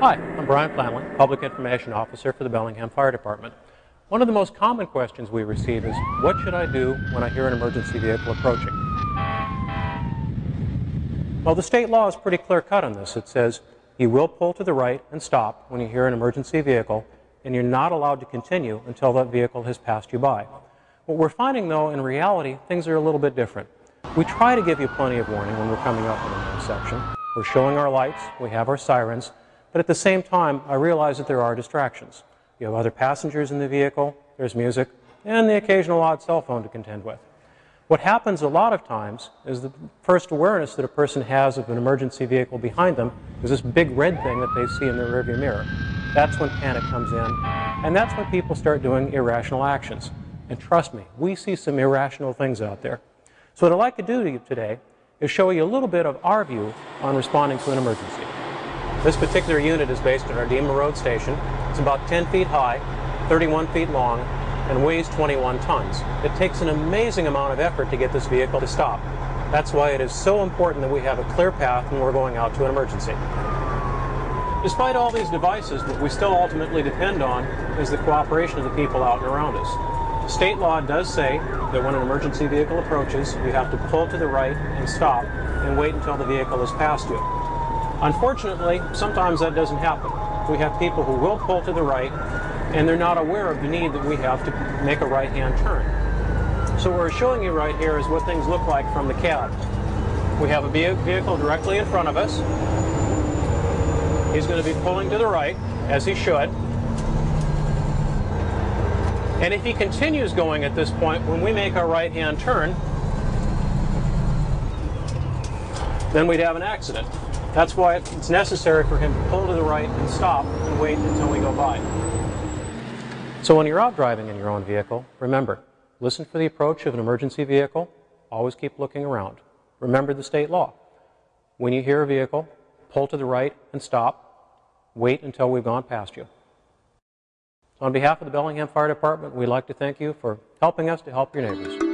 Hi, I'm Brian Flanley, Public Information Officer for the Bellingham Fire Department. One of the most common questions we receive is, what should I do when I hear an emergency vehicle approaching? Well, the state law is pretty clear-cut on this. It says you will pull to the right and stop when you hear an emergency vehicle, and you're not allowed to continue until that vehicle has passed you by. What we're finding, though, in reality, things are a little bit different. We try to give you plenty of warning when we're coming up in an intersection. We're showing our lights, we have our sirens, but at the same time, I realize that there are distractions. You have other passengers in the vehicle, there's music, and the occasional odd cell phone to contend with. What happens a lot of times is the first awareness that a person has of an emergency vehicle behind them is this big red thing that they see in their rearview mirror. That's when panic comes in, and that's when people start doing irrational actions. And trust me, we see some irrational things out there. So what I'd like to do to you today is show you a little bit of our view on responding to an emergency. This particular unit is based at our Dema Road station. It's about 10 feet high, 31 feet long, and weighs 21 tons. It takes an amazing amount of effort to get this vehicle to stop. That's why it is so important that we have a clear path when we're going out to an emergency. Despite all these devices, what we still ultimately depend on is the cooperation of the people out and around us. State law does say that when an emergency vehicle approaches, you have to pull to the right and stop and wait until the vehicle has passed you. Unfortunately, sometimes that doesn't happen. We have people who will pull to the right, and they're not aware of the need that we have to make a right-hand turn. So what we're showing you right here is what things look like from the cab. We have a vehicle directly in front of us. He's going to be pulling to the right, as he should. And if he continues going at this point, when we make our right-hand turn, then we'd have an accident. That's why it's necessary for him to pull to the right and stop and wait until we go by. So when you're out driving in your own vehicle, remember, listen for the approach of an emergency vehicle. Always keep looking around. Remember the state law. When you hear a vehicle, pull to the right and stop. Wait until we've gone past you. So on behalf of the Bellingham Fire Department, we'd like to thank you for helping us to help your neighbors.